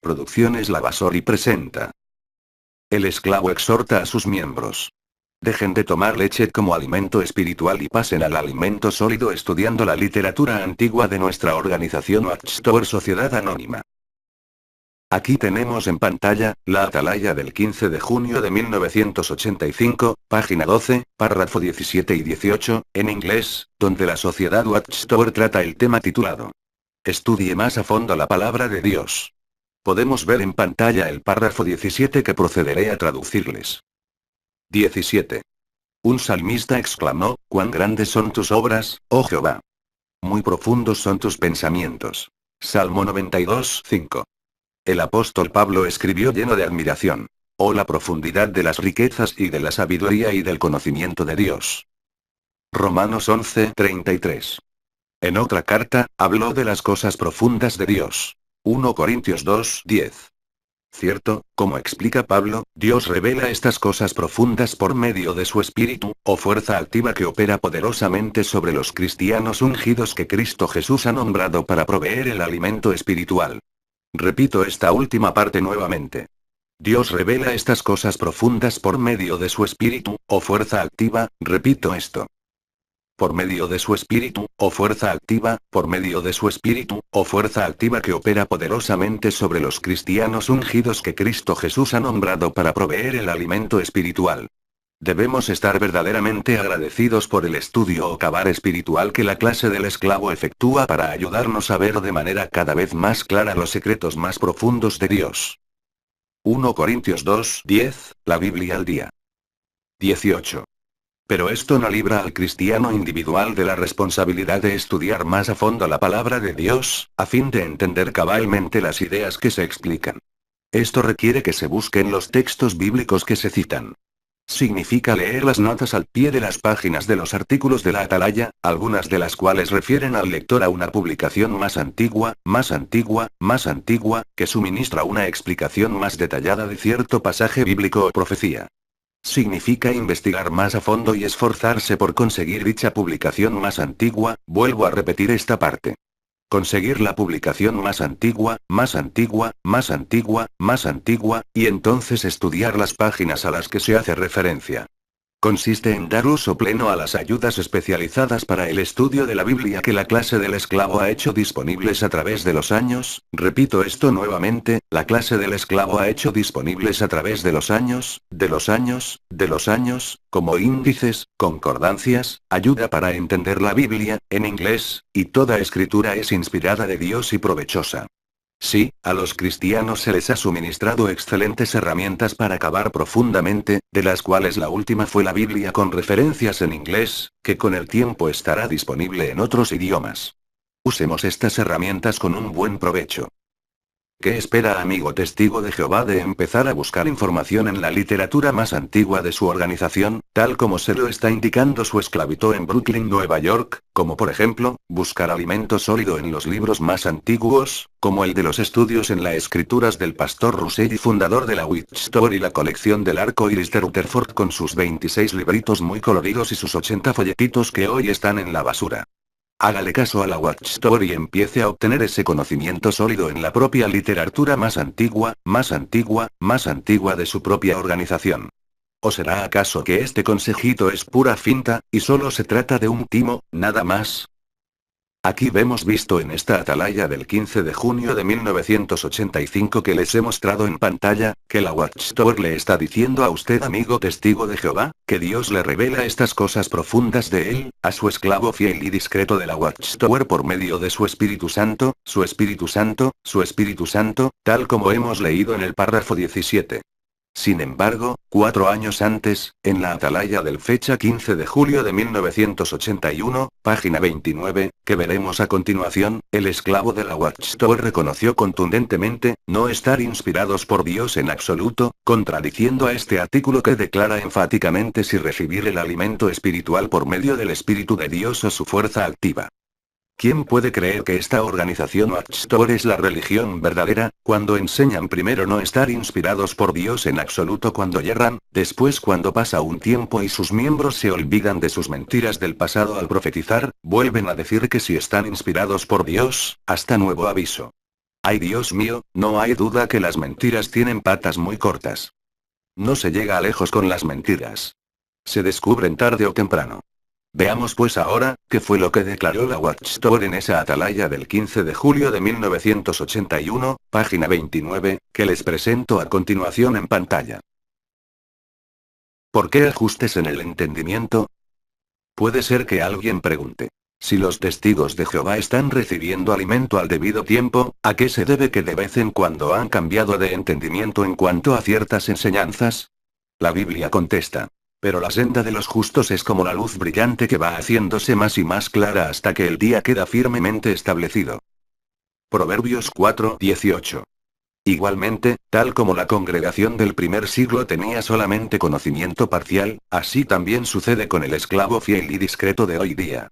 Producciones Lavasori presenta. El esclavo exhorta a sus miembros. Dejen de tomar leche como alimento espiritual y pasen al alimento sólido estudiando la literatura antigua de nuestra organización Watchtower Sociedad Anónima. Aquí tenemos en pantalla, la atalaya del 15 de junio de 1985, página 12, párrafo 17 y 18, en inglés, donde la Sociedad Watchtower trata el tema titulado Estudie más a fondo la palabra de Dios. Podemos ver en pantalla el párrafo 17 que procederé a traducirles. 17. Un salmista exclamó, «Cuán grandes son tus obras, oh Jehová. Muy profundos son tus pensamientos». Salmo 92, 5. El apóstol Pablo escribió lleno de admiración. «Oh la profundidad de las riquezas y de la sabiduría y del conocimiento de Dios». Romanos 11, 33. En otra carta, habló de las cosas profundas de Dios. 1 Corintios 2, 10. Cierto, como explica Pablo, Dios revela estas cosas profundas por medio de su espíritu, o fuerza activa que opera poderosamente sobre los cristianos ungidos que Cristo Jesús ha nombrado para proveer el alimento espiritual. Repito esta última parte nuevamente. Dios revela estas cosas profundas por medio de su espíritu, o fuerza activa, repito esto. Por medio de su espíritu, o fuerza activa, por medio de su espíritu, o fuerza activa que opera poderosamente sobre los cristianos ungidos que Cristo Jesús ha nombrado para proveer el alimento espiritual. Debemos estar verdaderamente agradecidos por el estudio o cavar espiritual que la clase del esclavo efectúa para ayudarnos a ver de manera cada vez más clara los secretos más profundos de Dios. 1 Corintios 2, 10, la Biblia al día. 18. Pero esto no libra al cristiano individual de la responsabilidad de estudiar más a fondo la palabra de Dios, a fin de entender cabalmente las ideas que se explican. Esto requiere que se busquen los textos bíblicos que se citan. Significa leer las notas al pie de las páginas de los artículos de la atalaya, algunas de las cuales refieren al lector a una publicación más antigua, que suministra una explicación más detallada de cierto pasaje bíblico o profecía. Significa investigar más a fondo y esforzarse por conseguir dicha publicación más antigua, vuelvo a repetir esta parte. Conseguir la publicación más antigua, y entonces estudiar las páginas a las que se hace referencia. Consiste en dar uso pleno a las ayudas especializadas para el estudio de la Biblia que la clase del esclavo ha hecho disponibles a través de los años, repito esto nuevamente, la clase del esclavo ha hecho disponibles a través de los años, como índices, concordancias, ayuda para entender la Biblia, en inglés, y toda escritura es inspirada de Dios y provechosa. Sí, a los cristianos se les ha suministrado excelentes herramientas para cavar profundamente, de las cuales la última fue la Biblia con referencias en inglés, que con el tiempo estará disponible en otros idiomas. Usemos estas herramientas con un buen provecho. ¿Qué espera amigo testigo de Jehová de empezar a buscar información en la literatura más antigua de su organización, tal como se lo está indicando su esclavito en Brooklyn, Nueva York, como por ejemplo, buscar alimento sólido en los libros más antiguos, como el de los estudios en las escrituras del pastor Russell y fundador de la Watchtower y la colección del arco iris de Rutherford con sus 26 libritos muy coloridos y sus 80 folletitos que hoy están en la basura? Hágale caso a la Watchtower y empiece a obtener ese conocimiento sólido en la propia literatura más antigua de su propia organización. ¿O será acaso que este consejito es pura finta, y solo se trata de un timo, nada más? Aquí vemos visto en esta atalaya del 15 de junio de 1985 que les he mostrado en pantalla, que la Watchtower le está diciendo a usted amigo testigo de Jehová, que Dios le revela estas cosas profundas de él, a su esclavo fiel y discreto de la Watchtower por medio de su Espíritu Santo, tal como hemos leído en el párrafo 17. Sin embargo, 4 años antes, en la atalaya del fecha 15 de julio de 1981, página 29, que veremos a continuación, el esclavo de la Watchtower reconoció contundentemente, no estar inspirados por Dios en absoluto, contradiciendo a este artículo que declara enfáticamente si recibir el alimento espiritual por medio del Espíritu de Dios o su fuerza activa. ¿Quién puede creer que esta organización Watchtower es la religión verdadera, cuando enseñan primero no estar inspirados por Dios en absoluto cuando yerran, después cuando pasa un tiempo y sus miembros se olvidan de sus mentiras del pasado al profetizar, vuelven a decir que sí están inspirados por Dios, hasta nuevo aviso? Ay Dios mío, no hay duda que las mentiras tienen patas muy cortas. No se llega a lejos con las mentiras. Se descubren tarde o temprano. Veamos pues ahora, qué fue lo que declaró la Watchtower en esa atalaya del 15 de julio de 1981, página 29, que les presento a continuación en pantalla. ¿Por qué ajustes en el entendimiento? Puede ser que alguien pregunte. Si los testigos de Jehová están recibiendo alimento al debido tiempo, ¿a qué se debe que de vez en cuando han cambiado de entendimiento en cuanto a ciertas enseñanzas? La Biblia contesta. Pero la senda de los justos es como la luz brillante que va haciéndose más y más clara hasta que el día queda firmemente establecido. Proverbios 4:18. Igualmente, tal como la congregación del primer siglo tenía solamente conocimiento parcial, así también sucede con el esclavo fiel y discreto de hoy día.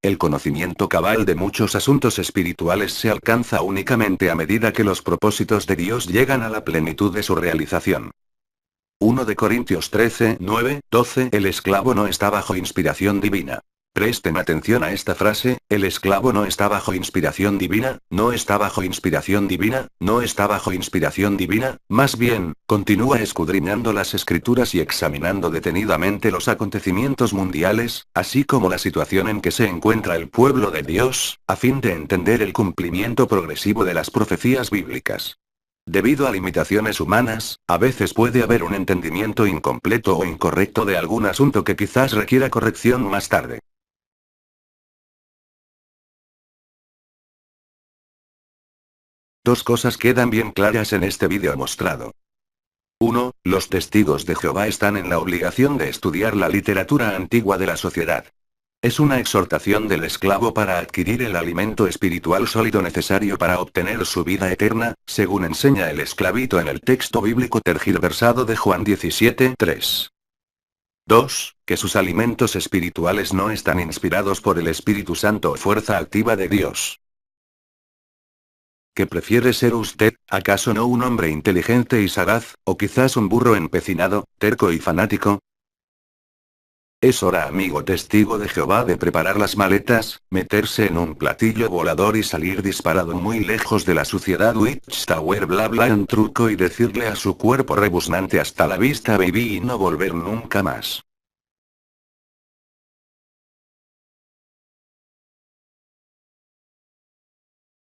El conocimiento cabal de muchos asuntos espirituales se alcanza únicamente a medida que los propósitos de Dios llegan a la plenitud de su realización. 1 de Corintios 13, 9, 12. El esclavo no está bajo inspiración divina. Presten atención a esta frase, el esclavo no está bajo inspiración divina, no está bajo inspiración divina, no está bajo inspiración divina, más bien, continúa escudriñando las escrituras y examinando detenidamente los acontecimientos mundiales, así como la situación en que se encuentra el pueblo de Dios, a fin de entender el cumplimiento progresivo de las profecías bíblicas. Debido a limitaciones humanas, a veces puede haber un entendimiento incompleto o incorrecto de algún asunto que quizás requiera corrección más tarde. Dos cosas quedan bien claras en este vídeo mostrado. 1. Los testigos de Jehová están en la obligación de estudiar la literatura antigua de la sociedad. Es una exhortación del esclavo para adquirir el alimento espiritual sólido necesario para obtener su vida eterna, según enseña el esclavito en el texto bíblico tergiversado de Juan 17:3. 2. Que sus alimentos espirituales no están inspirados por el Espíritu Santo o fuerza activa de Dios. ¿Qué prefiere ser usted, acaso no un hombre inteligente y sagaz, o quizás un burro empecinado, terco y fanático? Es hora, amigo testigo de Jehová, de preparar las maletas, meterse en un platillo volador y salir disparado muy lejos de la suciedad Watchtower bla bla en truco y decirle a su cuerpo rebuznante hasta la vista baby y no volver nunca más.